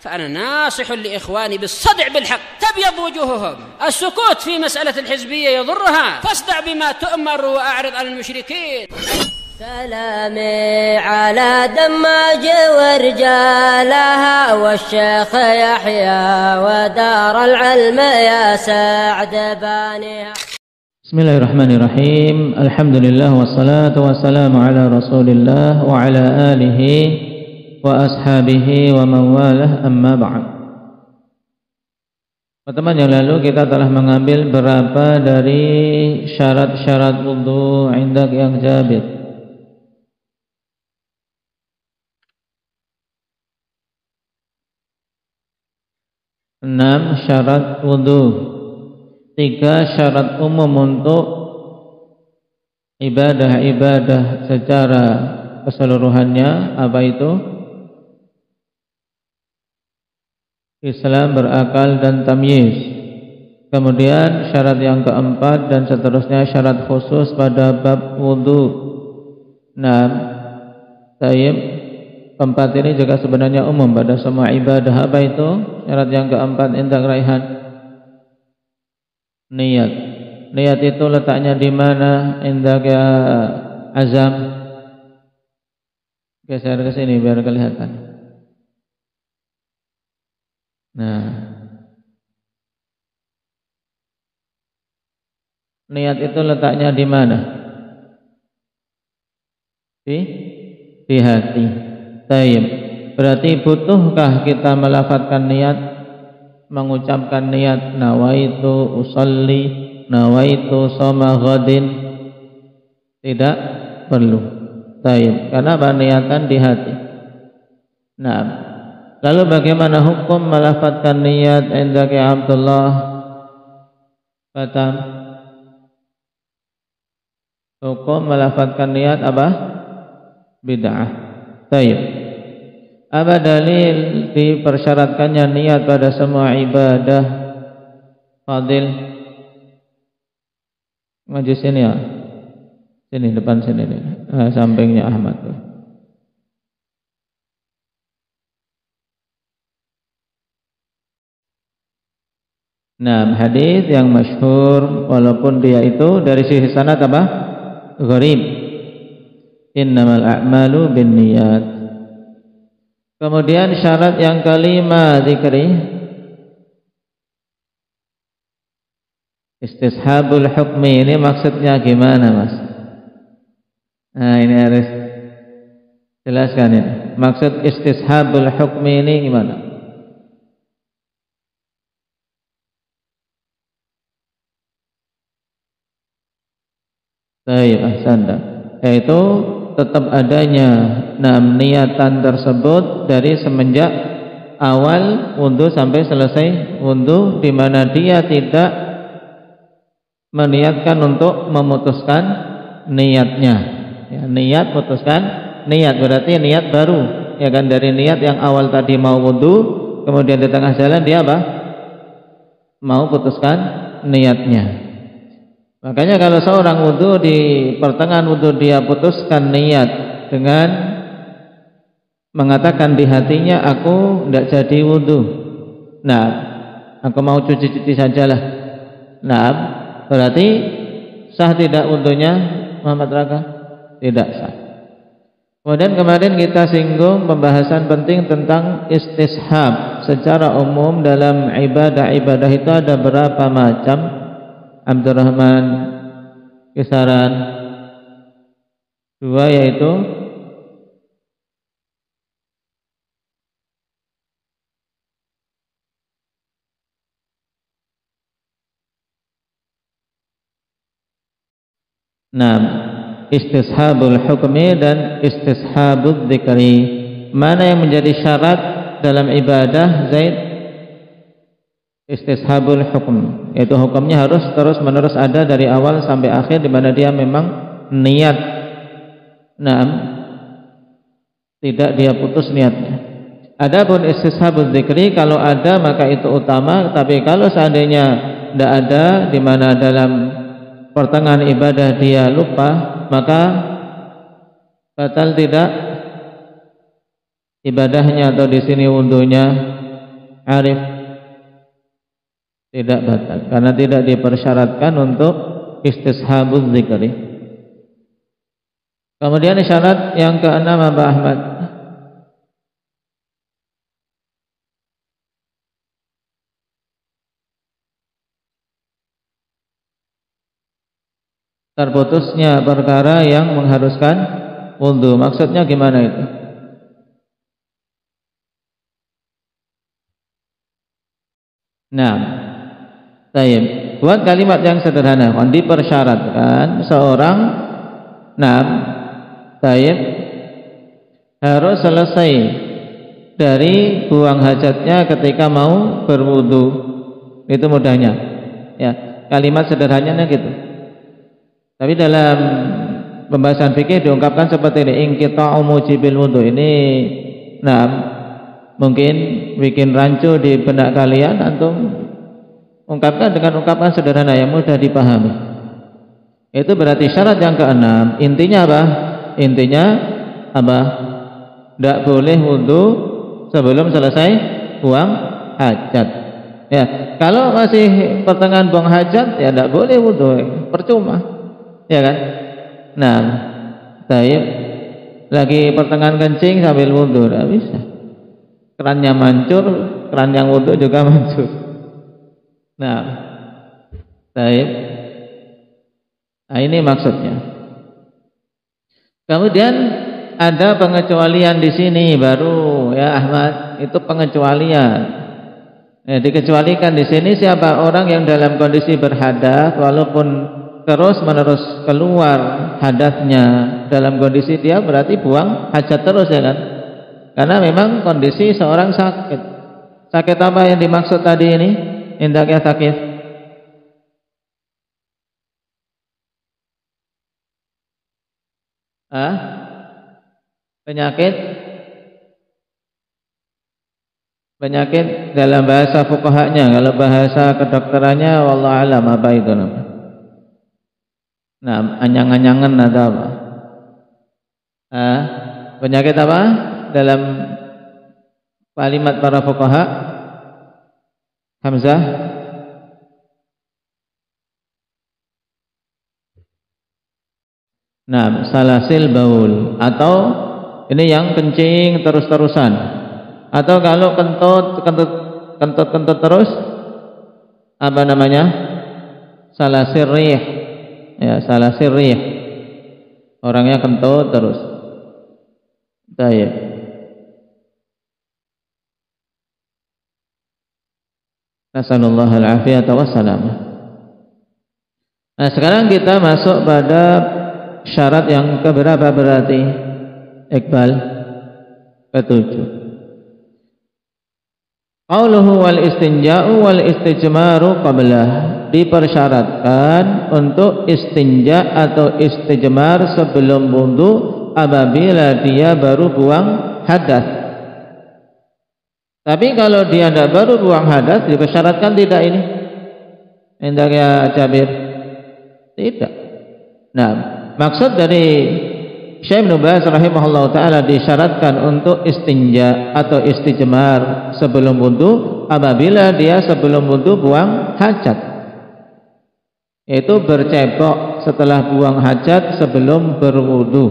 فأنا ناصح لإخواني بالصدع بالحق تبيض وجوههم. السكوت في مسألة الحزبية يضرها، فاصدع بما تؤمر وأعرض عن المشركين. سلامي على دماج ورجالها والشيخ يحيى ودار العلم يا سعد بانيها. Bismillahirrahmanirrahim. Alhamdulillah wassalatu wassalamu ala Rasulillah wa ala alihi wa ashabihi wa mawalah, amma ba'd. Pertemuan yang lalu kita telah mengambil beberapa dari syarat-syarat wudu indak yang Jabir. Enam syarat wudu, 3 syarat umum untuk ibadah-ibadah secara keseluruhannya. Apa itu? Islam berakal dan tamyiz. Kemudian syarat yang keempat dan seterusnya syarat khusus pada bab wudu. Nah, keempat ini juga sebenarnya umum pada semua ibadah. Apa itu? Syarat yang keempat, indak Raihan. Niat. Niat itu letaknya di mana? Indak ya Azam. Geser ke sini biar kelihatan. Nah, niat itu letaknya di mana? Di hati. Tayyib. Berarti butuhkah kita melafadzkan niat, mengucapkan niat nawaitu usolli, nawaitu shoma ghadin? Tidak perlu. Tayyib. Karena niatan di hati. Nah, lalu bagaimana hukum melafadzkan niat indak ya Abdullah? Batam. Hukum melafadzkan niat apa? Bid'ah. Tayyib. Apa dalil dipersyaratkannya niat pada semua ibadah? Fadil. Maju sini ya. Sini depan sini nih. Sampingnya Ahmad tuh. Nah, hadis yang masyhur walaupun dia itu dari sisi sanad apa? Gharib. Innamal a'malu binniyat. Kemudian syarat yang kelima zikri istishabul hukmi. Ini maksudnya gimana, Mas? Nah, ini harus jelaskan ya. Maksud istishabul hukmi ini gimana? Baik, ahsanta. Yaitu tetap adanya niatan tersebut dari semenjak awal wudu sampai selesai wudu, di mana dia tidak meniatkan untuk memutuskan niatnya. Ya, niat putuskan niat berarti niat baru, ya kan, dari niat yang awal tadi mau wudu, kemudian di tengah jalan dia apa? Mau putuskan niatnya. Makanya kalau seorang wudu di pertengahan wudu dia putuskan niat dengan mengatakan di hatinya, aku tidak jadi wudu. Nah, aku mau cuci-cuci sajalah. Nah, berarti sah tidak wudunya, Muhammad Raka? Tidak sah. Kemudian kemarin kita singgung pembahasan penting tentang istishab. Secara umum dalam ibadah-ibadah itu ada berapa macam? Abdurrahman, kisaran 2, yaitu istishabul hukmi dan istishabul dzikri. Mana yang menjadi syarat dalam ibadah Zaid? Istishabul hukm, yaitu hukumnya harus terus menerus ada dari awal sampai akhir, di mana dia memang niat. Tidak dia putus niatnya. Adapun istishabul dzikri, kalau ada maka itu utama, tapi kalau seandainya tidak ada, di mana dalam pertengahan ibadah dia lupa, maka batal tidak ibadahnya, atau di sini wudhunya Arif? Tidak batal karena tidak dipersyaratkan untuk istishabuz zikri. Kemudian syarat yang keenam Abah Ahmad, terputusnya perkara yang mengharuskan wudu. Maksudnya gimana itu? Nah, baik. Buat kalimat yang sederhana, dipersyaratkan seorang baik harus selesai dari buang hajatnya ketika mau berwudu. Itu mudahnya. Ya, kalimat sederhananya gitu. Tapi dalam pembahasan fikih diungkapkan seperti ini, inqita'u mujibil wudu. Ini mungkin bikin rancu di benak kalian, antum ungkapkan dengan ungkapan sederhana yang mudah dipahami. Itu berarti syarat yang keenam. Intinya apa? Intinya apa? Tidak boleh wudu sebelum selesai buang hajat. Ya, kalau masih pertengahan buang hajat ya tidak boleh wudu, percuma. Ya kan? Nah, baik. Lagi pertengahan kencing sambil wudu, tidak bisa. Kerannya mancur, keran yang wudu juga mancur. Nah, baik. Nah, ini maksudnya. Kemudian ada pengecualian di sini baru ya Ahmad, itu pengecualian. Dikecualikan di sini siapa orang yang dalam kondisi berhadas walaupun terus-menerus keluar hadatnya dalam kondisi dia berarti buang hajat terus ya kan? Karena memang kondisi seorang sakit. Sakit apa yang dimaksud tadi ini? Indahnya sakit. Penyakit dalam bahasa fuqahanya, kalau bahasa kedokterannya wallahu alam apa itu namanya? Anyang-anyangan atau apa? Penyakit apa dalam kalimat para fuqaha? Hamzah? Salasil baul, atau ini yang kencing terus-terusan, atau kalau kentut terus apa namanya? Salasil rih. Ya, salasil rih. Orangnya kentut terus. Baik. Nasallallahu al-afiyata wassalamah. Nah, sekarang kita masuk pada syarat yang keberapa berarti? Iqbal, ketujuh. Qauluhu wal istinja'u wal istijmaru qablah. Dipersyaratkan untuk istinja atau istijmar sebelum wudu apabila dia baru buang hadas. Tapi kalau dia tidak baru buang hadas, dipersyaratkan tidak ini? Hendaknya Jabir? Tidak. Nah, maksud dari Syekh Ibnu Baz rahimahullah ta'ala disyaratkan untuk istinja atau istijmar sebelum wudu apabila dia sebelum wudu buang hajat. Itu bercebok setelah buang hajat sebelum berwudu.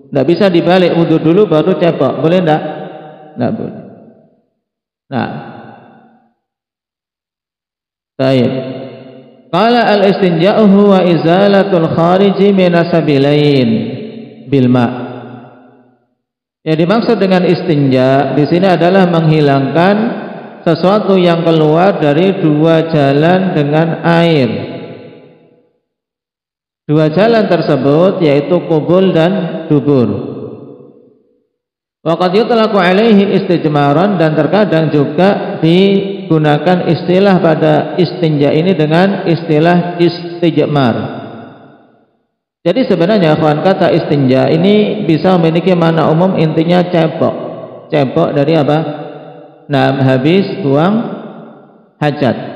Tidak bisa dibalik, wudu dulu baru cebok, boleh tidak? Tidak boleh. Nah, baik. Qala al-istinja'u huwa izalatul khariji minasabilain bil ma'. Yang dimaksud dengan istinja di sini adalah menghilangkan sesuatu yang keluar dari dua jalan dengan air. Dua jalan tersebut yaitu kubul dan dubur. Wa qad yutlaqu alaihi istijmaran, dan terkadang juga digunakan istilah pada istinja ini dengan istilah istijmar. Jadi sebenarnya kawan, kata istinja ini bisa memiliki makna umum, intinya cebok. Cebok dari apa? Habis buang hajat.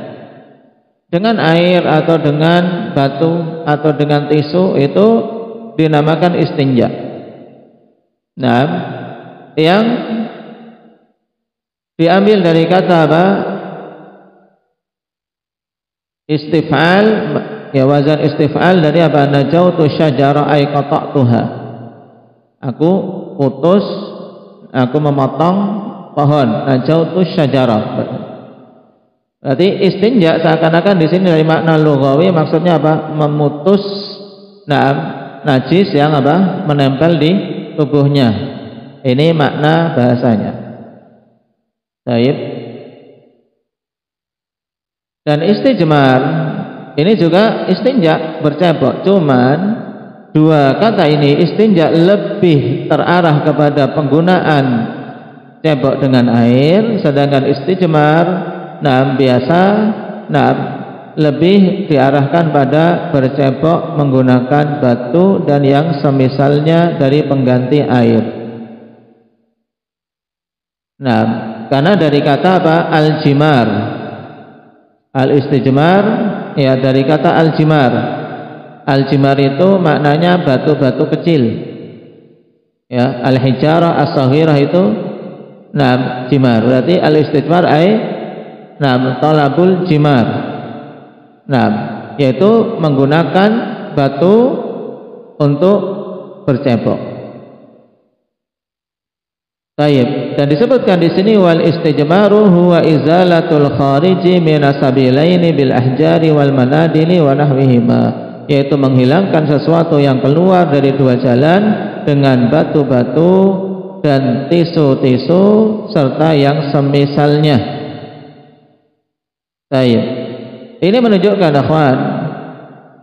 Dengan air atau dengan batu atau dengan tisu itu dinamakan istinja. Yang diambil dari kata apa? Istif'al, ya wazan istif'al dari apa? Najautu syajara ay qata'tuha. Aku putus, aku memotong pohon. Najautu syajara. Berarti istinja seakan-akan di sini dari makna lughawi maksudnya apa? Memutus najis yang apa? Menempel di tubuhnya. Ini makna bahasanya. Baik. Dan istijmar ini juga istinja bercebok. Cuman dua kata ini istinja lebih terarah kepada penggunaan cebok dengan air, sedangkan istijmar biasa lebih diarahkan pada bercebok menggunakan batu dan yang semisalnya dari pengganti air. Karena dari kata apa? Al-jimar. Al-istijmar ya dari kata al-jimar. Al-jimar itu maknanya batu-batu kecil. Ya, al-hijarah as-saghirah itu jimar. Berarti al-istijmar talabul jimar. Yaitu menggunakan batu untuk bercebok. Baik, dan disebutkan di sini wal istijmaru huwa izalatul khariji minasabilaini bil ahjari wal manadili wa nahwihima, yaitu menghilangkan sesuatu yang keluar dari dua jalan dengan batu-batu dan tisu-tisu serta yang semisalnya. Baik. Ini menunjukkan akhwan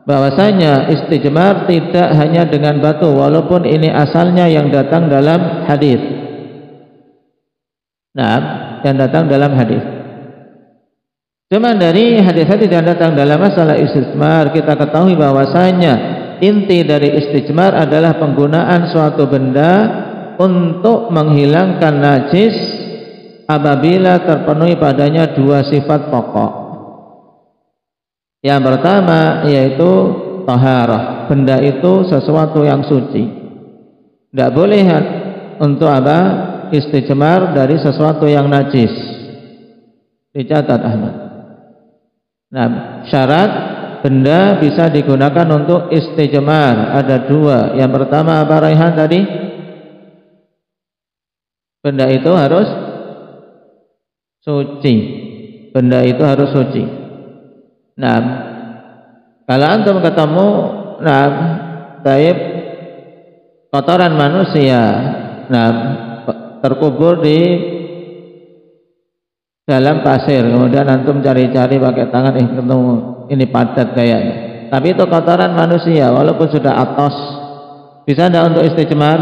bahwasanya istijmar tidak hanya dengan batu walaupun ini asalnya yang datang dalam hadis. Yang datang dalam hadis. Cuma dari hadis-hadis yang datang dalam masalah istijmar kita ketahui bahwasanya inti dari istijmar adalah penggunaan suatu benda untuk menghilangkan najis apabila terpenuhi padanya dua sifat pokok. Yang pertama yaitu taharah, benda itu sesuatu yang suci. Tidak boleh untuk apa? Istijmar dari sesuatu yang najis. Dicatat Ahmad. Syarat benda bisa digunakan untuk istijmar ada dua. Yang pertama apa Raihan tadi? Benda itu harus suci. Benda itu harus suci. Kalau antum ketemu taib kotoran manusia, terkubur di dalam pasir, kemudian antum cari-cari pakai tangan, ketemu ini padat kayaknya, tapi itu kotoran manusia walaupun sudah atos, bisa tidak untuk istijmar?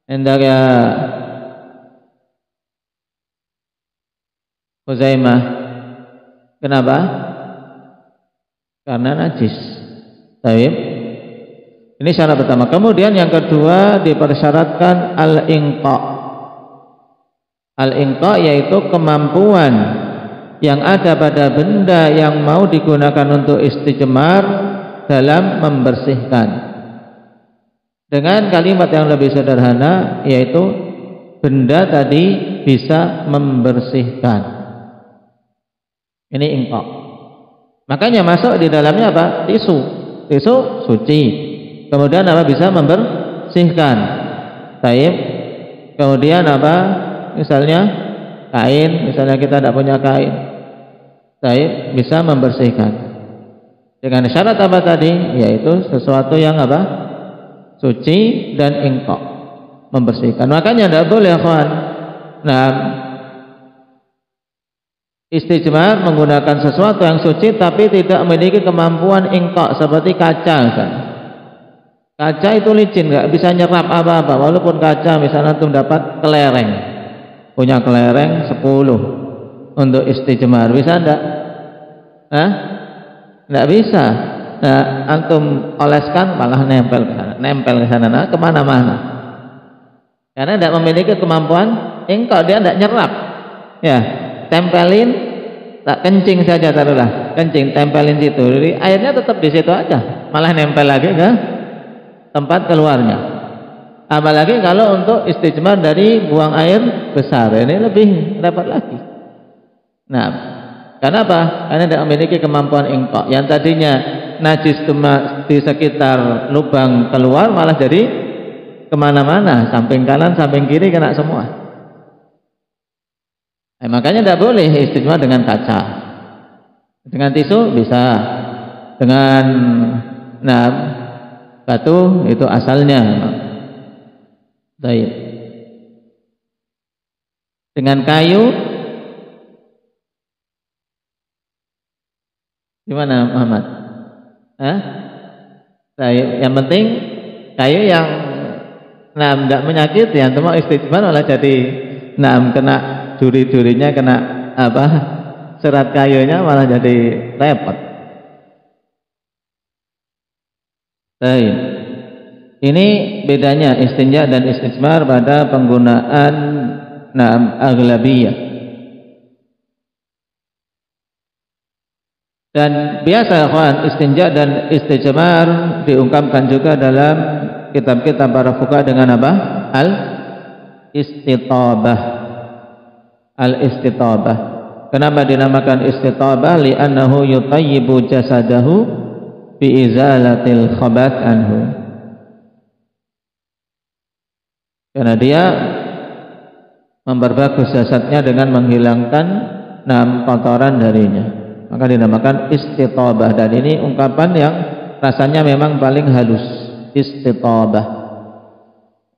Hendak ya Huzaimah? Kenapa? Karena najis. Baik. Ini syarat pertama. Kemudian yang kedua dipersyaratkan al-inqa. Al-inqa yaitu kemampuan yang ada pada benda yang mau digunakan untuk istijmar dalam membersihkan. Dengan kalimat yang lebih sederhana yaitu benda tadi bisa membersihkan. Ini inqa. Makanya masuk di dalamnya apa? Tisu. Tisu suci. Kemudian apa? Bisa membersihkan. Taib. Kemudian apa? Misalnya kain, misalnya kita tidak punya kain. Taib, bisa membersihkan. Dengan syarat apa tadi? Yaitu sesuatu yang apa? Suci dan inqa. Membersihkan. Makanya tidak boleh kawan. Istijmar menggunakan sesuatu yang suci tapi tidak memiliki kemampuan inqa seperti kaca misalnya. Kaca itu licin, nggak bisa nyerap apa-apa. Walaupun kaca misalnya antum dapat kelereng, punya kelereng 10 untuk istijmar, bisa enggak? Nggak bisa. Antum oleskan malah nempel ke sana, kemana-mana. Karena tidak memiliki kemampuan inqa, dia tidak nyerap. Ya, tempelin, tak kencing saja taruhlah, kencing, tempelin situ, jadi airnya tetap di situ aja, malah nempel lagi ke tempat keluarnya. Apalagi kalau untuk istijmar dari buang air besar, ini lebih repot lagi. Nah, kenapa? Karena tidak memiliki kemampuan ingqa. Yang tadinya najis cuma di sekitar lubang keluar, malah jadi kemana-mana, samping kanan, samping kiri kena semua. Makanya tidak boleh istijmar dengan kaca. Dengan tisu bisa, dengan batu itu asalnya. Baik. Dengan kayu gimana Muhammad? Yang penting kayu yang tidak menyakiti, yang cuma istijmar malah jadi kena duri-durinya, kena serat kayunya malah jadi repot. Baik. Ini bedanya istinja dan istijmar pada penggunaan aghlabiyah. Dan biasa kawan, istinja dan istijmar diungkapkan juga dalam kitab-kitab para fuqaha dengan apa? Al-istitabah. Al-istitabah. Kenapa dinamakan istitabah? Li'annahu yutayyibu jasadahu biizalatil khabath anhu. Karena dia memperbagus jasadnya dengan menghilangkan kotoran darinya, maka dinamakan istitabah. Dan ini ungkapan yang rasanya memang paling halus, istitabah.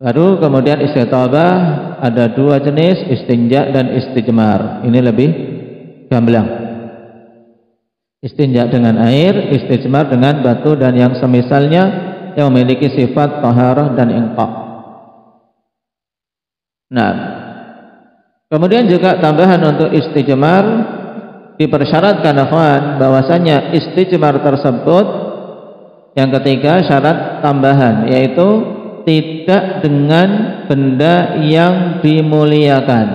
Baru kemudian istitabah ada dua jenis, istinja dan istijmar. Ini lebih gamblang. Istinja dengan air, istijmar dengan batu dan yang semisalnya yang memiliki sifat taharah dan ingqa. Kemudian juga tambahan untuk istijmar, dipersyaratkan akhwan bahwasanya istijmar tersebut yang ketiga syarat tambahan, yaitu tidak dengan benda yang dimuliakan.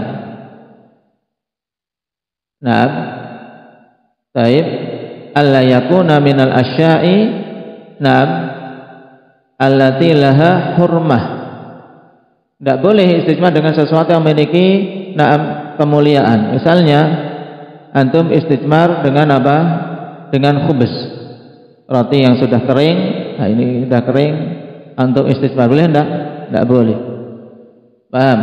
Baik, alla yakuna minal asya'i allati laha hurmah. Tidak boleh istijmar dengan sesuatu yang memiliki kemuliaan. Misalnya antum istijmar dengan apa? Dengan khubz, roti yang sudah kering. Nah, ini sudah kering, antum istijmar boleh enggak? Tidak boleh. Paham?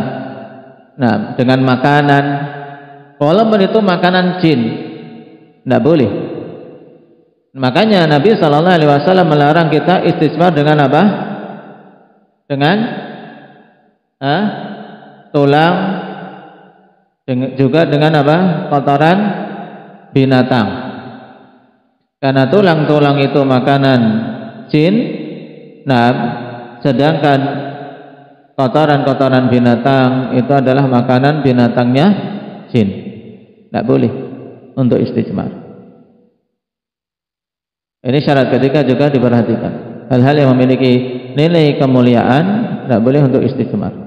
Dengan makanan, walaupun itu makanan jin, tidak boleh. Makanya Nabi SAW melarang kita istijmar dengan apa? Dengan tulang, juga dengan apa? Kotoran binatang. Karena tulang-tulang itu makanan jin. Sedangkan kotoran-kotoran binatang itu adalah makanan binatangnya jin. Tidak boleh untuk istijmar. Ini syarat ketiga juga diperhatikan. Hal-hal yang memiliki nilai kemuliaan tidak boleh untuk istijmar.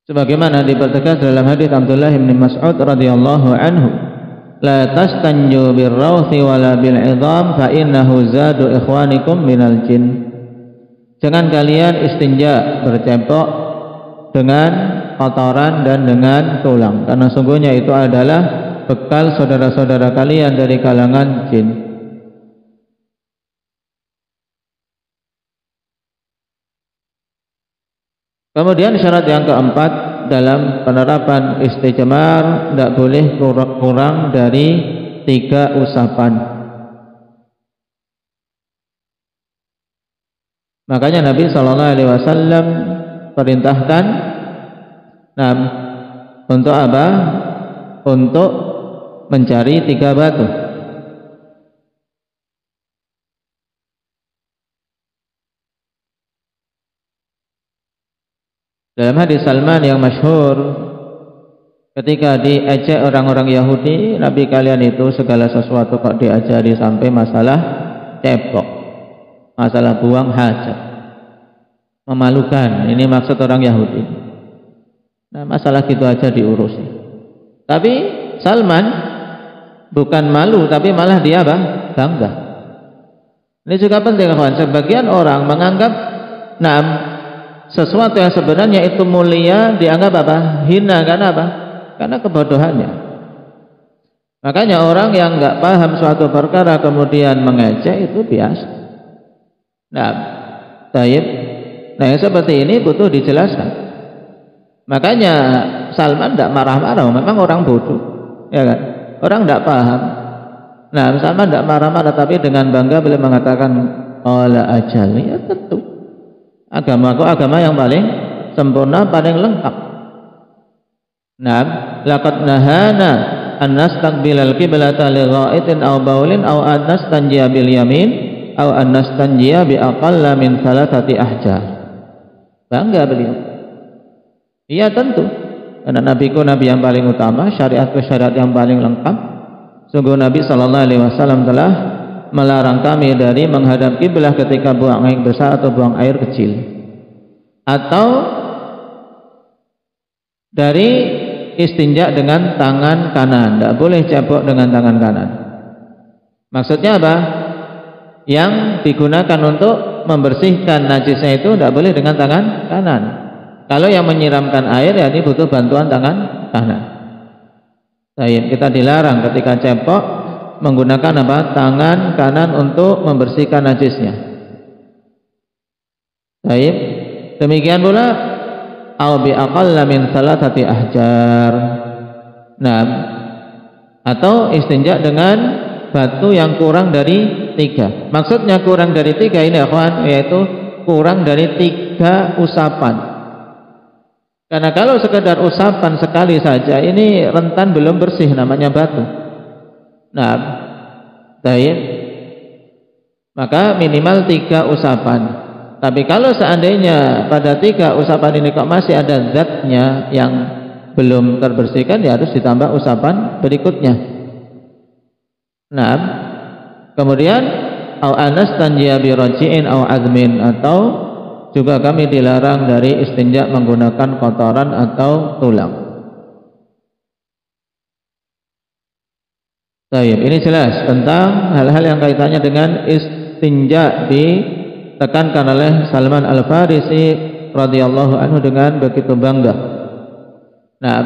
Sebagaimana dipertegas dalam hadis Abdullah bin Mas'ud radhiyallahu anhu, la tastanju birrawthi wala bil 'idham fa innahu zadu ikhwanikum minal jin. Jangan kalian istinja bercebok dengan kotoran dan dengan tulang, karena sungguhnya itu adalah bekal saudara-saudara kalian dari kalangan jin. Kemudian syarat yang keempat dalam penerapan istijmar, tidak boleh kurang dari 3 usapan. Makanya Nabi SAW perintahkan untuk apa? Untuk mencari 3 batu. Dalam hadis Salman yang masyhur, ketika diajak orang-orang Yahudi, Nabi kalian itu segala sesuatu kok diajari sampai masalah cebok. masalah buang hajat. Memalukan, ini maksud orang Yahudi. Nah, masalah gitu aja diurusi. Tapi Salman bukan malu, tapi malah dia bangga. Ini juga penting, kawan. Sebagian orang menganggap sesuatu yang sebenarnya itu mulia dianggap hina. Karena karena kebodohannya. Makanya orang yang nggak paham suatu perkara kemudian mengejek itu biasa. Nah, yang seperti ini butuh dijelaskan. Makanya Salman tidak marah-marah, memang orang bodoh, ya kan? Orang tidak paham. Nah, Salman tidak marah-marah, tapi dengan bangga beliau mengatakan, "Ala ajal." Ya tentu. Agamaku agama yang paling sempurna, paling lengkap. Nah, laqad nahana an nastaqbilal qiblata li ghaitin aw baulin aw an nastanjiya bil yamin aw an nastanjiya bi aqalla min thalathati ahjar. Bangga beliau. Iya tentu. Karena nabiku nabi yang paling utama, syariatku syariat yang paling lengkap. Sungguh Nabi sallallahu alaihi wasallam telah melarang kami dari menghadap kiblah ketika buang air besar atau buang air kecil. Atau dari istinja dengan tangan kanan, tidak boleh cebok dengan tangan kanan. Maksudnya apa? Yang digunakan untuk membersihkan najisnya itu tidak boleh dengan tangan kanan. Kalau yang menyiramkan air, ya ini butuh bantuan tangan kanan. Baik, kita dilarang ketika cebok menggunakan tangan kanan untuk membersihkan najisnya. Baik, demikian pula au bi aqalla min thalathati ahjar. Nah, atau istinja dengan batu yang kurang dari 3. Maksudnya kurang dari 3 ini akhwan, yaitu kurang dari 3 usapan. Karena kalau sekedar usapan sekali saja ini rentan belum bersih, namanya batu. Nah, baik. Maka minimal 3 usapan. Tapi kalau seandainya pada 3 usapan ini kok masih ada zatnya yang belum terbersihkan, ya harus ditambah usapan berikutnya. Nah, kemudian au anastanjiya bi raji'in au azmin, atau juga kami dilarang dari istinja menggunakan kotoran atau tulang. Baik, ini jelas tentang hal-hal yang kaitannya dengan istinja ditekankan oleh Salman Al-Farisi radhiyallahu anhu dengan begitu bangga. Nah,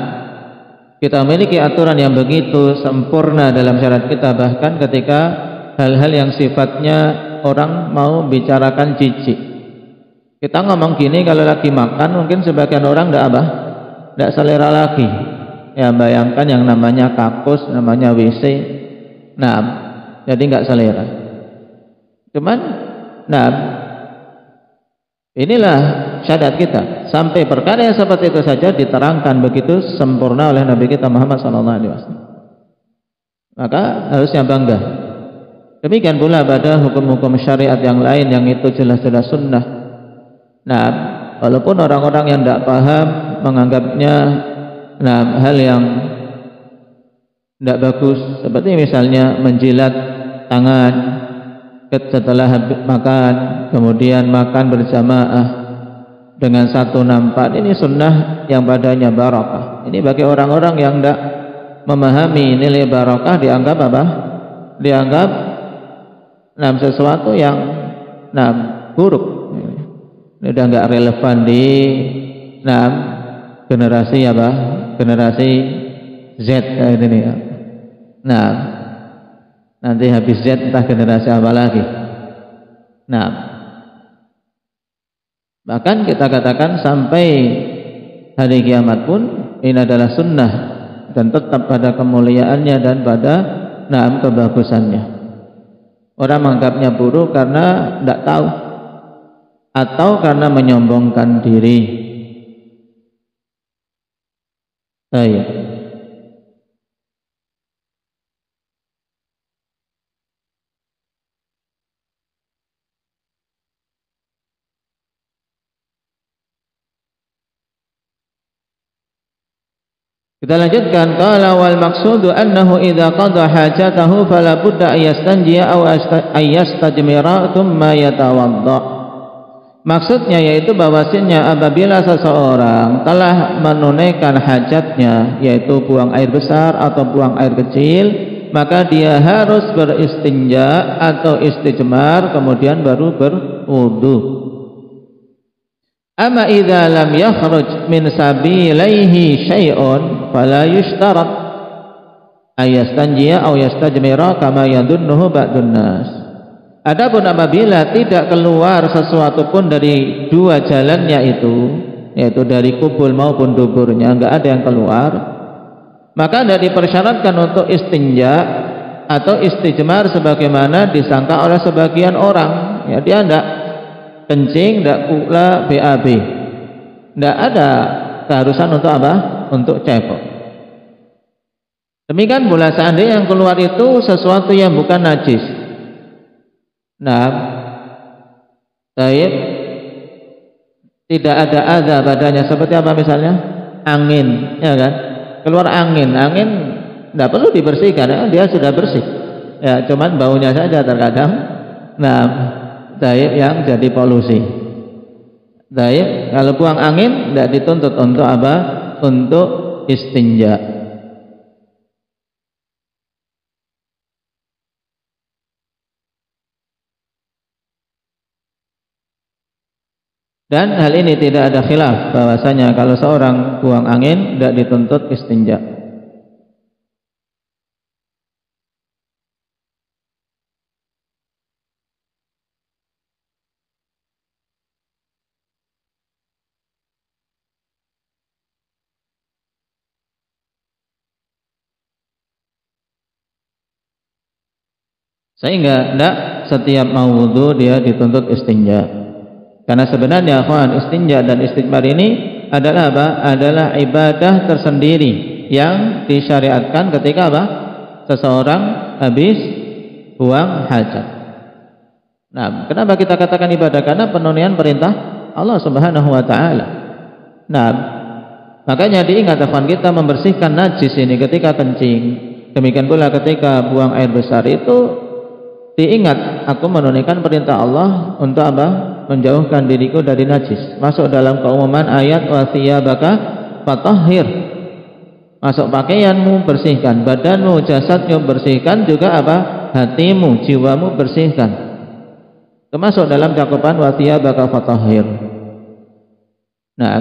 kita memiliki aturan yang begitu sempurna dalam syariat kita, bahkan ketika hal-hal yang sifatnya orang mau bicarakan jijik. Kita ngomong gini kalau lagi makan, mungkin sebagian orang tidak selera lagi. Ya, bayangkan yang namanya kakus, namanya WC. Nah, jadi nggak selera. Cuman, inilah syariat kita. Sampai perkara yang seperti itu saja diterangkan begitu sempurna oleh Nabi kita Muhammad SAW. Maka harusnya bangga. Demikian pula pada hukum-hukum syariat yang lain yang itu jelas-jelas sunnah. Nah, walaupun orang-orang yang tidak paham menganggapnya hal yang tidak bagus, seperti misalnya menjilat tangan setelah makan, kemudian makan berjamaah dengan satu nampak, ini sunnah yang padanya barakah. Ini bagi orang-orang yang tidak memahami nilai barakah, dianggap dianggap sesuatu yang buruk. Ini udah nggak relevan di generasi generasi Z ini. Nah, nanti habis Z entah generasi apa lagi. Nah, bahkan kita katakan sampai hari kiamat pun ini adalah sunnah dan tetap pada kemuliaannya dan pada kebagusannya. Orang menganggapnya buruk karena tidak tahu atau karena menyombongkan diri. Baik. Kita lanjutkan, qala wal maqsudu annahu idza qada hajatahu fala budda ayastanjiya aw ayastajmira thumma yatawadda. Maksudnya yaitu bahwasanya apabila seseorang telah menunaikan hajatnya, yaitu buang air besar atau buang air kecil, maka dia harus beristinja atau istijmar kemudian baru berwudu. Amma idza lam yakhruj min sabilaihi syai'un fala yushtarat ayastanjiya aw yastajmira kama yadunnuhu ba'dun nas. Adapun apabila tidak keluar sesuatu pun dari dua jalannya itu, yaitu dari kubul maupun duburnya, enggak ada yang keluar, maka tidak dipersyaratkan untuk istinja atau istijmar sebagaimana disangka oleh sebagian orang. Ya, dia enggak kencing, tidak pula BAB, tidak ada keharusan untuk apa? Untuk cepok. Demikian pula seandainya yang keluar itu sesuatu yang bukan najis. Nah, tidak ada adza padanya, seperti apa misalnya? Angin, ya kan? Keluar angin tidak perlu dibersihkan, ya, dia sudah bersih. Ya, cuman baunya saja terkadang. Nah, yang jadi polusi. Kalau buang angin tidak dituntut untuk apa? Untuk istinja. Dan hal ini tidak ada khilaf bahwasanya kalau seorang buang angin tidak dituntut istinja. Sehingga tidak setiap mau wudu dia dituntut istinja. Karena sebenarnya istinja dan istijmar ini adalah apa? Adalah ibadah tersendiri yang disyariatkan ketika apa? Seseorang habis buang hajat. Nah, kenapa kita katakan ibadah? Karena penunaian perintah Allah Subhanahu wa taala. Nah, makanya diingat kita membersihkan najis ini ketika kencing. Demikian pula ketika buang air besar itu diingat, aku menunaikan perintah Allah untuk apa? Menjauhkan diriku dari najis. Masuk dalam keumuman ayat wa thiyabaka fatahhir. Masuk pakaianmu bersihkan, badanmu, jasadmu bersihkan, juga apa? Hatimu, jiwamu bersihkan. Termasuk dalam cakupan wa thiyabaka fatahhir. Nah,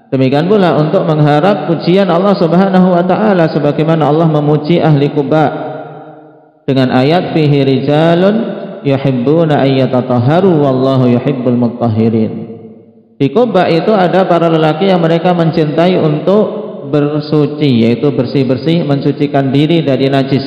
demikian pula untuk mengharap pujian Allah Subhanahu wa taala sebagaimana Allah memuji ahli Quba dengan ayat fihi rijalun yuhibbuna ayyatatahharu wallahu yuhibbul mutahhirin. Di Quba itu ada para lelaki yang mereka mencintai untuk bersuci, yaitu bersih-bersih, mensucikan diri dari najis.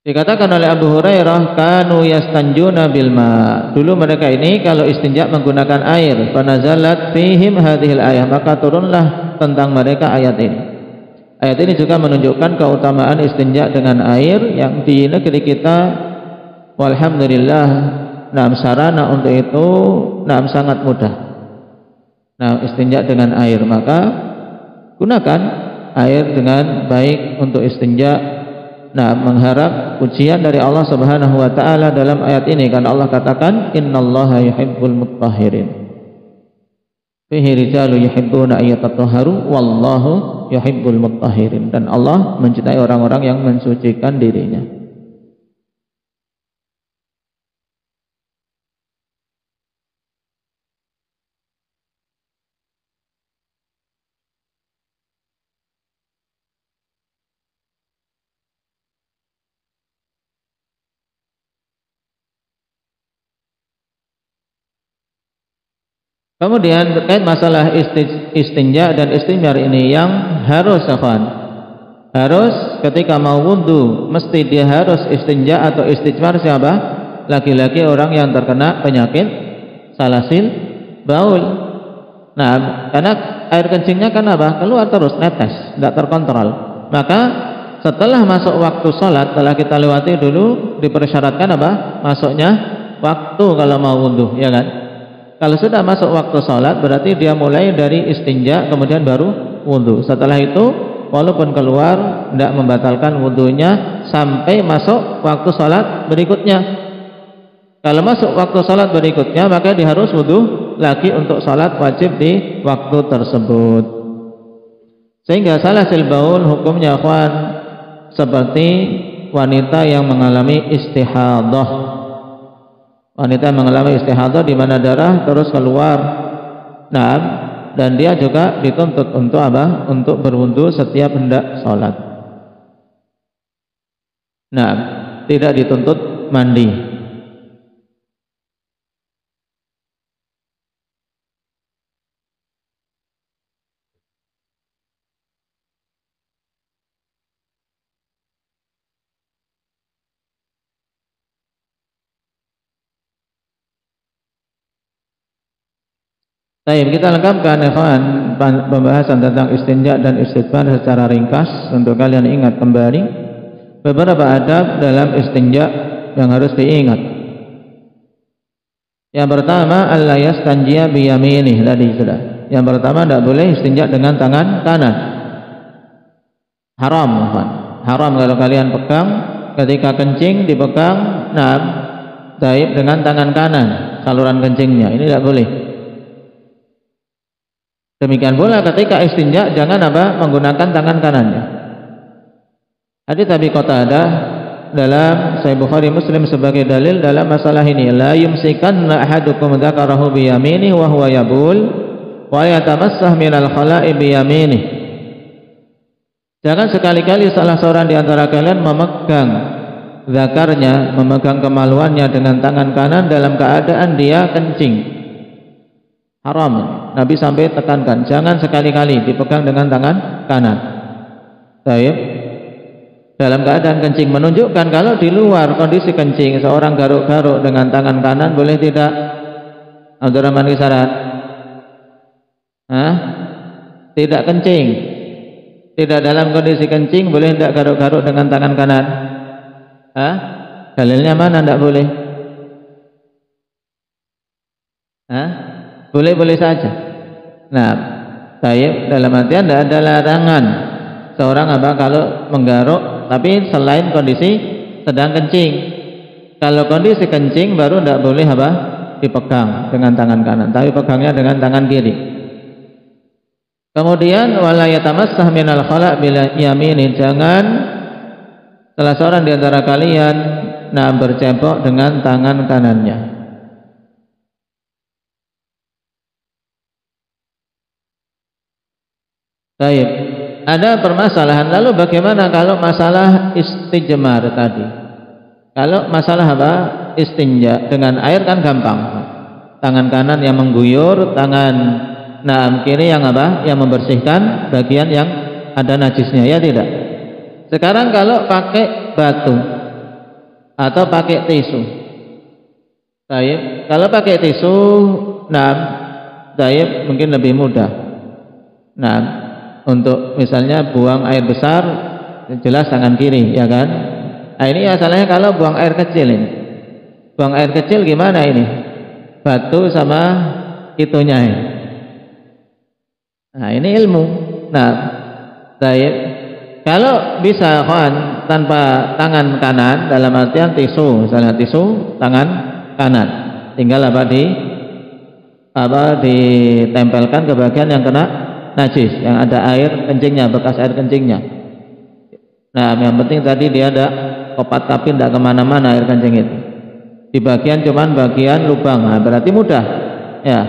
Dikatakan oleh Abu Hurairah, kanu yastanjuna bil ma. Dulu mereka ini kalau istinja menggunakan air. Fanazalat fihim hadhil ayah, maka turunlah tentang mereka ayat ini. Ayat ini juga menunjukkan keutamaan istinja dengan air yang di negeri kita walhamdulillah sarana untuk itu sangat mudah. Istinja dengan air, maka gunakan air dengan baik untuk istinja. Mengharap pujian dari Allah Subhanahu wa taala dalam ayat ini, karena Allah katakan innallaha yuhibbul mutahhirin. Fihi rijalu yuhibbuna ayyatatahharu wallahu yuhibbul mutahhirin, dan Allah mencintai orang-orang yang mensucikan dirinya. Kemudian terkait masalah istinja dan istijmar ini yang harus ketika mau wudu mesti dia harus istinja atau istijmar siapa? Laki-laki orang yang terkena penyakit salasil baul. Karena air kencingnya kan apa? Keluar terus, netes, tidak terkontrol. Maka setelah masuk waktu sholat, telah kita lewati dulu, dipersyaratkan apa? Masuknya waktu kalau mau wudu, ya kan? Kalau sudah masuk waktu sholat berarti dia mulai dari istinja kemudian baru wudu. Setelah itu walaupun keluar tidak membatalkan wudunya sampai masuk waktu sholat berikutnya. Kalau masuk waktu sholat berikutnya maka dia harus wudu lagi untuk sholat wajib di waktu tersebut. Sehingga salasil baul hukumnya ikhwan seperti wanita yang mengalami istihadah. Wanita yang mengalami istihadah di mana darah terus keluar. Nah, dan dia juga dituntut untuk apa? Untuk berwudu setiap hendak sholat. Nah, tidak dituntut mandi. Baik, kita lengkapkan pembahasan tentang istinja dan istijmar secara ringkas untuk kalian ingat kembali beberapa adab dalam istinja yang harus diingat. Yang pertama, alla yastanjiya biyaminih, tadi sudah. Yang pertama, tidak boleh istinja dengan tangan kanan. Haram, haram kalau kalian pegang ketika kencing dipegang, dengan tangan kanan saluran kencingnya, ini tidak boleh. Demikian pula ketika istinja jangan menggunakan tangan kanannya. Hadits Abi Qatadah dalam Sahih Bukhari Muslim sebagai dalil dalam masalah ini, la yumsikanna ahadukum dzakarahu bi yaminihi wa huwa yabul wa yatamassah minal khala'i bi yaminihi. Jangan sekali-kali salah seorang di antara kalian memegang zakarnya, memegang kemaluannya dengan tangan kanan dalam keadaan dia kencing. Haram. Nabi sampai tekankan, jangan sekali-kali dipegang dengan tangan kanan. Baik. Dalam keadaan kencing, menunjukkan kalau di luar kondisi kencing seorang garuk-garuk dengan tangan kanan boleh tidak? Abdurrahman Kisarat? Tidak kencing. Tidak dalam kondisi kencing boleh tidak garuk-garuk dengan tangan kanan? Dalilnya mana tidak boleh? Boleh-boleh saja. Nah, baik, dalam artian tidak ada larangan seorang kalau menggaruk, tapi selain kondisi sedang kencing. Kalau kondisi kencing baru tidak boleh dipegang dengan tangan kanan, tapi pegangnya dengan tangan kiri. Kemudian wala yatamassah minal khala' bil yamini, jangan salah seorang di antara kalian bercebok dengan tangan kanannya. Baik, ada permasalahan. Lalu bagaimana kalau masalah istijmar tadi? Kalau masalah istinja dengan air kan gampang. Tangan kanan yang mengguyur, tangan kiri yang yang membersihkan bagian yang ada najisnya, ya tidak? Sekarang kalau pakai batu atau pakai tisu. Baik, kalau pakai tisu, baik, mungkin lebih mudah. Untuk misalnya buang air besar, jelas tangan kiri, ya kan? Nah, ini masalahnya kalau buang air kecil ini. Buang air kecil gimana ini? Batu sama itunya ini. Nah, ini ilmu. Baik. Kalau bisa tanpa tangan kanan, dalam artian tisu, misalnya tisu tangan kanan, tinggal ditempelkan ke bagian yang kena najis, yang ada air kencingnya, bekas air kencingnya. Yang penting tadi dia ada kopat tapi tidak kemana-mana air kencing itu. Di bagian cuman bagian lubang, berarti mudah, ya.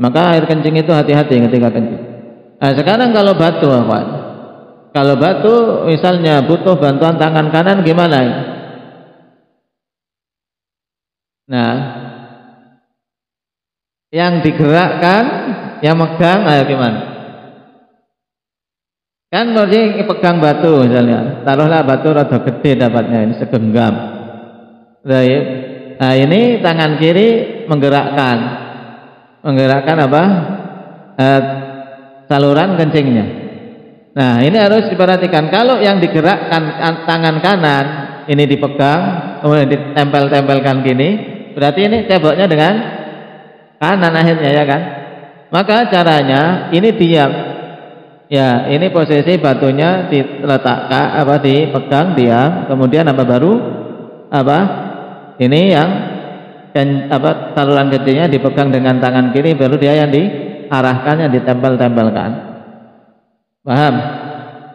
Maka air kencing itu hati-hati ketika kencing. Sekarang kalau batu, kalau batu misalnya butuh bantuan tangan kanan gimana? Yang digerakkan, yang megang, gimana? Kan berarti pegang batu misalnya, taruhlah batu rada gede dapatnya, ini segenggam. Baik. Nah, ini tangan kiri menggerakkan saluran kencingnya. Nah, ini harus diperhatikan. Kalau yang digerakkan tangan kanan ini dipegang, kemudian ditempel-tempelkan gini, berarti ini ceboknya dengan kanan akhirnya, ya kan? Maka caranya ini diam. Ya, ini posisi batunya diletakkan dipegang diam, kemudian baru ini yang dan saluran kecilnya dipegang dengan tangan kiri, baru dia yang diarahkan, yang ditempel-tempelkan. Paham?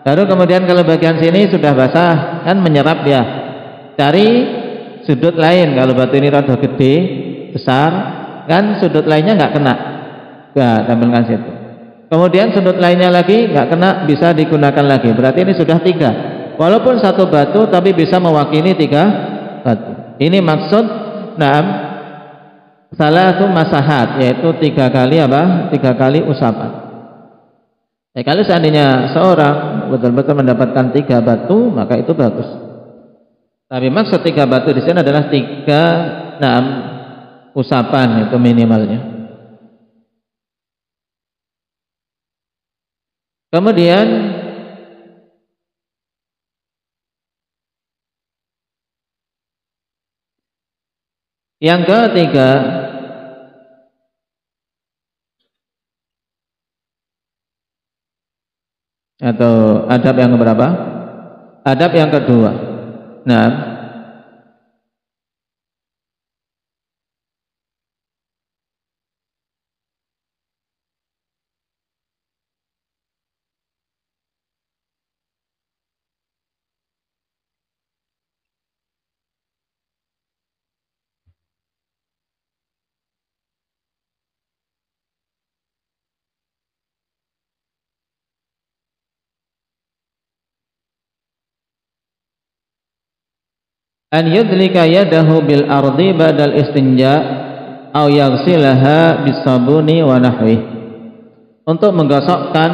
Baru kemudian kalau bagian sini sudah basah, kan menyerap dia. Cari sudut lain, kalau batu ini rada gede, besar, kan sudut lainnya nggak kena. Ya, tempelkan situ. Kemudian sudut lainnya lagi nggak kena, bisa digunakan lagi. Berarti ini sudah 3. Walaupun satu batu, tapi bisa mewakili 3 batu. Ini maksud salatu masahat, yaitu 3 kali 3 kali usapan. Kalau seandainya seorang betul-betul mendapatkan 3 batu, maka itu bagus. Tapi maksud 3 batu di sini adalah 3 usapan, itu minimalnya. Kemudian yang ketiga, atau adab yang keberapa? Adab yang kedua. Nah, an yudlika yadahu bil ardi badal istinja au yaghsilaha bisabuni wa nahwi, untuk menggosokkan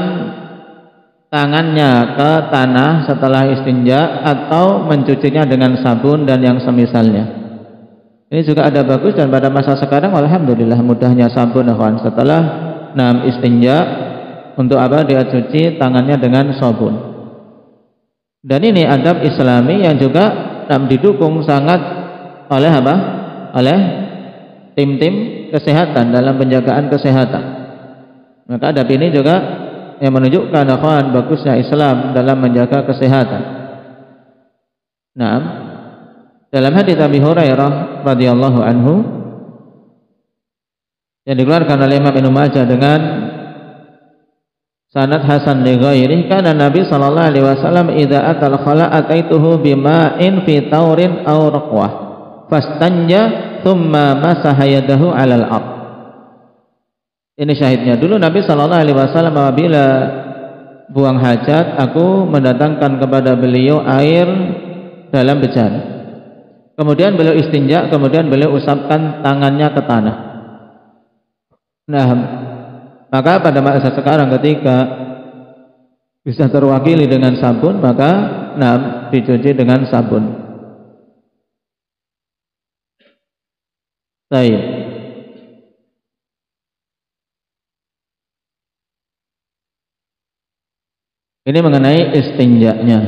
tangannya ke tanah setelah istinja atau mencucinya dengan sabun dan yang semisalnya. Ini juga ada bagus, dan pada masa sekarang alhamdulillah mudahnya sabun setelah istinja, untuk dia cuci tangannya dengan sabun. Dan ini adab Islami yang juga didukung sangat oleh oleh tim-tim kesehatan dalam penjagaan kesehatan. Maka adab ini juga yang menunjukkan bagusnya Islam dalam menjaga kesehatan. Dalam hadits Abi Hurairah radhiyallahu anhu yang dikeluarkan oleh Imam Ibnu Majah dengan sanad hasan li ghairihi, kana Nabi sallallahu alaihi wasallam idza atal khala ataituhu bima'in fi taurin aw raqwah fastanja thumma masaha yadahu 'alal ard. Ini syahidnya. Dulu Nabi sallallahu alaihi wasallam apabila buang hajat, aku mendatangkan kepada beliau air dalam bejana. Kemudian beliau istinja, kemudian beliau usapkan tangannya ke tanah. Maka pada masa sekarang ketika bisa terwakili dengan sabun, maka dicuci dengan sabun. Baik. Ini mengenai istinjanya.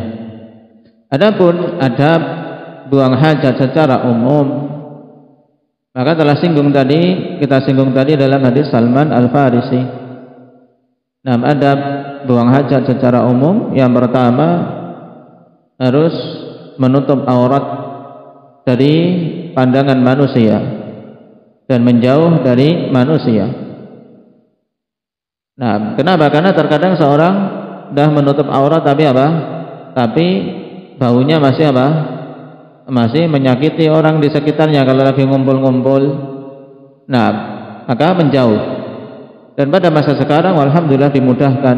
Adapun adab buang hajat secara umum, maka kita singgung tadi dalam hadis Salman Al-Farisi. Adab buang hajat secara umum, yang pertama harus menutup aurat dari pandangan manusia dan menjauh dari manusia. Kenapa? Karena terkadang seorang dah menutup aurat tapi baunya masih menyakiti orang di sekitarnya kalau lagi ngumpul-ngumpul. Maka menjauh. Dan pada masa sekarang alhamdulillah dimudahkan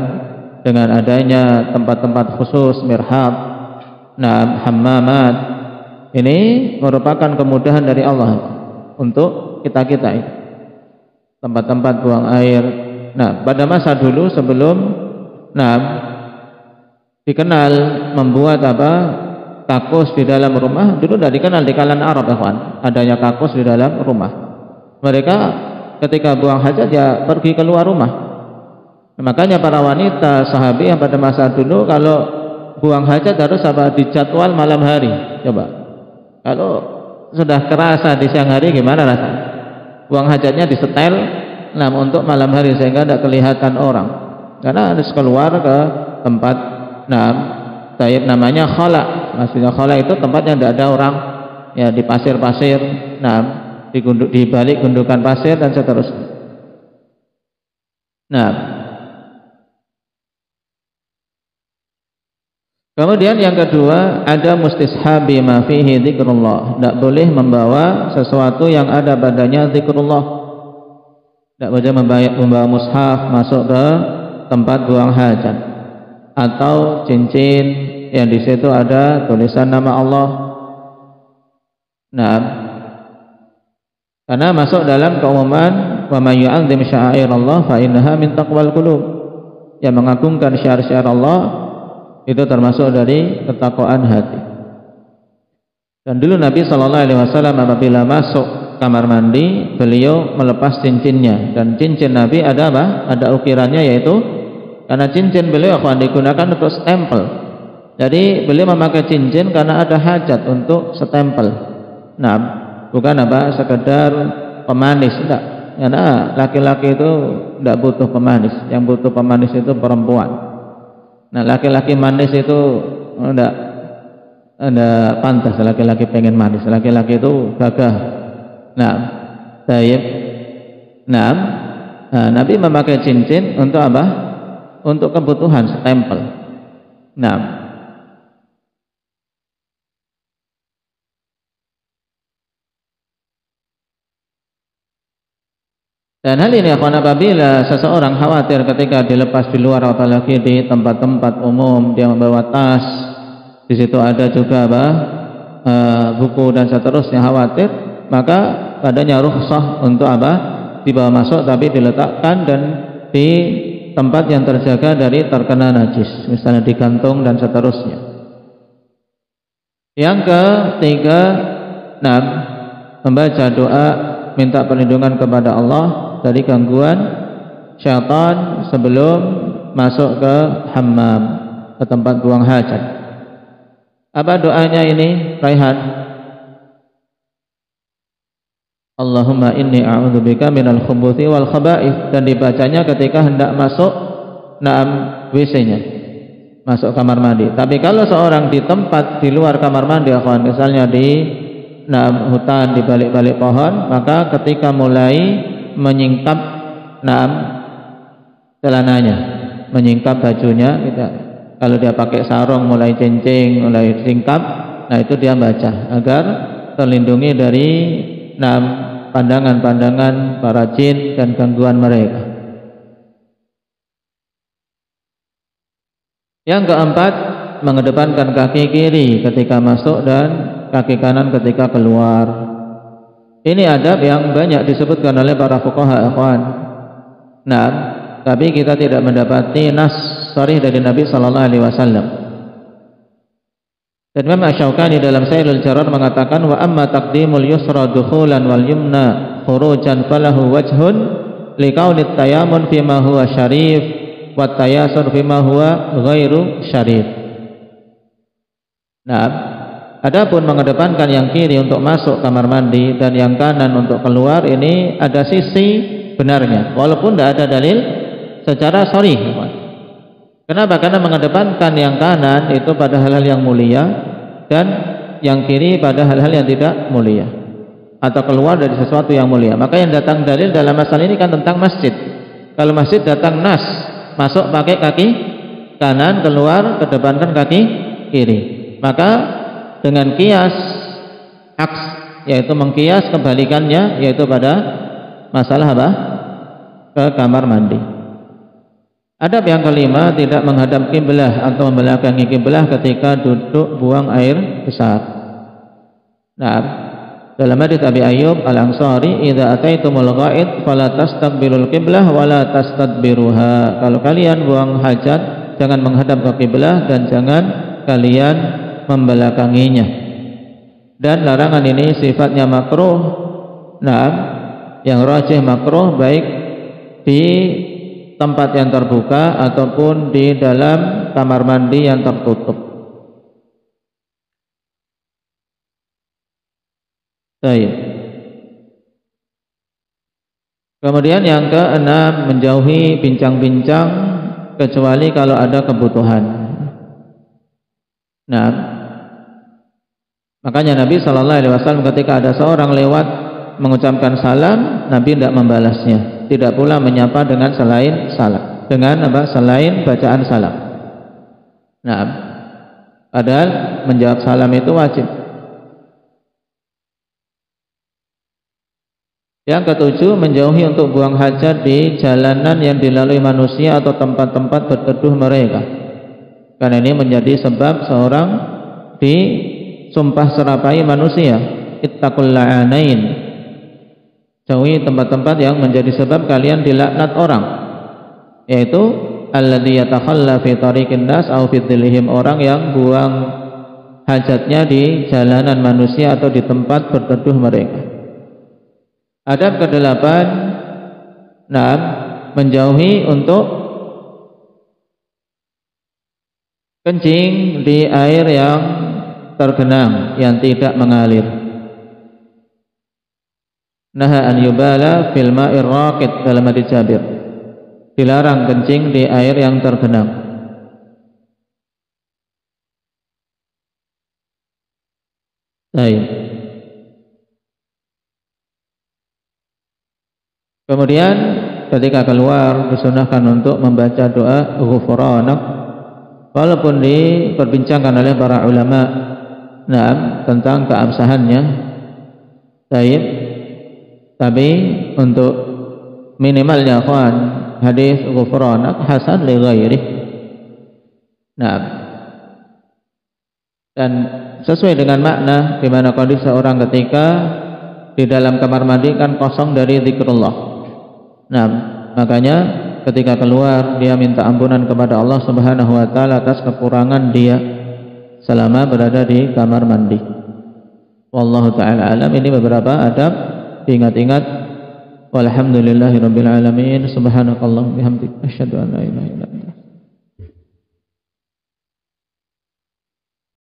dengan adanya tempat-tempat khusus, mirhab, hammamat. Ini merupakan kemudahan dari Allah untuk kita-kita ini. Tempat-tempat buang air. Pada masa dulu sebelum dikenal membuat kakus di dalam rumah, dulu tidak dikenal di kalangan Arab adanya kakus di dalam rumah. Mereka ketika buang hajat ya pergi keluar rumah. Makanya para wanita sahabi yang pada masa dulu kalau buang hajat harus dijadwal malam hari. Coba kalau sudah kerasa di siang hari gimana rasanya? Buang hajatnya disetel untuk malam hari sehingga tidak kelihatan orang. karena harus keluar ke tempat taib namanya khala. Maksudnya khala itu tempat yang tidak ada orang, ya di pasir-pasir, di balik gundukan pasir dan seterusnya. Kemudian yang kedua, ada mustishabi ma fihi dzikrullah. Tidak boleh membawa sesuatu yang ada padanya zikrullah. Tidak boleh membawa mushaf masuk ke tempat buang hajat, atau cincin yang di situ ada tulisan nama Allah. Karena masuk dalam keumuman wa may yu'azzim sya'airallah fa innaha min taqwal qulub. Yang mengagungkan syiar-syiar Allah itu termasuk dari ketakwaan hati. Dan dulu Nabi SAW apabila masuk kamar mandi, beliau melepas cincinnya. Dan cincin Nabi ada apa? Ada ukirannya, yaitu karena cincin beliau akan digunakan untuk stempel. Jadi beliau memakai cincin karena ada hajat untuk stempel. Bukan apa? Sekedar pemanis, enggak. Karena laki-laki itu tidak butuh pemanis. Yang butuh pemanis itu perempuan. Laki-laki manis itu enggak pantas. Laki-laki pengen manis, laki-laki itu gagah. Nabi memakai cincin untuk apa? Untuk kebutuhan stempel. Dan hal ini apabila seseorang khawatir ketika dilepas di luar, apalagi di tempat-tempat umum, dia membawa tas, di situ ada juga buku dan seterusnya, khawatir, maka padanya rukhsah untuk dibawa masuk, tapi diletakkan dan di tempat yang terjaga dari terkena najis, misalnya di gantung dan seterusnya. Yang ketiga, membaca doa minta perlindungan kepada Allah dari gangguan syaitan sebelum masuk ke hammam, ke tempat buang hajat. Apa doanya ini, Raihan? Allahumma inni a'udzubika minal khubuthi wal khaba'ith. Dan dibacanya ketika hendak masuk WC-nya, masuk kamar mandi. Tapi kalau seorang di tempat di luar kamar mandi, misalnya di hutan, di balik-balik pohon, maka ketika mulai menyingkap celananya, menyingkap bajunya, kalau dia pakai sarung mulai cincin, mulai singkap, itu dia baca agar terlindungi dari pandangan-pandangan para jin dan gangguan mereka. Yang keempat, mengedepankan kaki kiri ketika masuk dan kaki kanan ketika keluar. Ini adab yang banyak disebutkan oleh para fuqaha, ikhwan. Tapi kita tidak mendapati nas sharih dari Nabi sallallahu alaihi wasallam. Dan Imam Asy-Syaukani dalam Sailul Jarar mengatakan, wa amma taqdimul yusra dukhulan wal yumna khurujan falahu wajhun liqaunit tayamun fima huwa syarif wa tayasur fima huwa ghairu syarif. Adapun mengedepankan yang kiri untuk masuk kamar mandi dan yang kanan untuk keluar, ini ada sisi benarnya, walaupun tidak ada dalil secara sharih. Kenapa? Karena mengedepankan yang kanan itu pada hal-hal yang mulia dan yang kiri pada hal-hal yang tidak mulia, atau keluar dari sesuatu yang mulia. Maka yang datang dalil dalam masalah ini kan tentang masjid. Kalau masjid datang nas, masuk pakai kaki kanan, keluar kedepankan kaki kiri. Maka dengan kias aks, yaitu mengkias kebalikannya, yaitu pada masalah ke kamar mandi. Adab yang kelima, tidak menghadap kiblah atau membelakangi kiblah ketika duduk buang air besar. Dalam hadits Abi Ayyub Al-Ansari, idza ataitumul ghaid fala tastaqbilul qiblah wala tastadbiruha. Kalau kalian buang hajat, jangan menghadap ke kiblah dan jangan kalian membelakanginya. Dan larangan ini sifatnya makruh. Yang rajih makruh baik di tempat yang terbuka ataupun di dalam kamar mandi yang tertutup. Baik. Kemudian yang keenam, menjauhi bincang-bincang kecuali kalau ada kebutuhan. Nah, makanya Nabi SAW ketika ada seorang lewat mengucapkan salam, Nabi tidak membalasnya, tidak pula menyapa dengan selain salam, dengan selain bacaan salam. Nah, padahal menjawab salam itu wajib. Yang ketujuh, menjauhi untuk buang hajat di jalanan yang dilalui manusia atau tempat-tempat berteduh mereka, karena ini menjadi sebab seorang disumpah serapai manusia. Ittaqul la'anain, jauhi tempat-tempat yang menjadi sebab kalian dilaknat orang, yaitu alladzi yatakhalla fi tariqin nas aw fi dhillihim, orang yang buang hajatnya di jalanan manusia atau di tempat berteduh mereka. Adab ke-8, nah, menjauhi untuk kencing di air yang tergenang, yang tidak mengalir. Naha an yubala fil ma'ir raqid, dalam hadits Jabir, dilarang kencing di air yang tergenang. Baik. Kemudian ketika keluar disunahkan untuk membaca doa ghufranak, walaupun diperbincangkan oleh para ulama tentang keabsahannya. Baik. Tapi untuk minimalnya kawan, hadis ghufranak hasan li ghairi. Nah, dan sesuai dengan makna, di mana kondisi seorang ketika di dalam kamar mandi kan kosong dari zikrullah. Nah, makanya ketika keluar dia minta ampunan kepada Allah Subhanahu wa taala atas kekurangan dia selama berada di kamar mandi. Wallahu taala alam. Ini beberapa adab diingat-ingat. Walhamdulillahirabbil alamin. Subhanakallahumma bihamdik asyhadu an la ilaha illa anta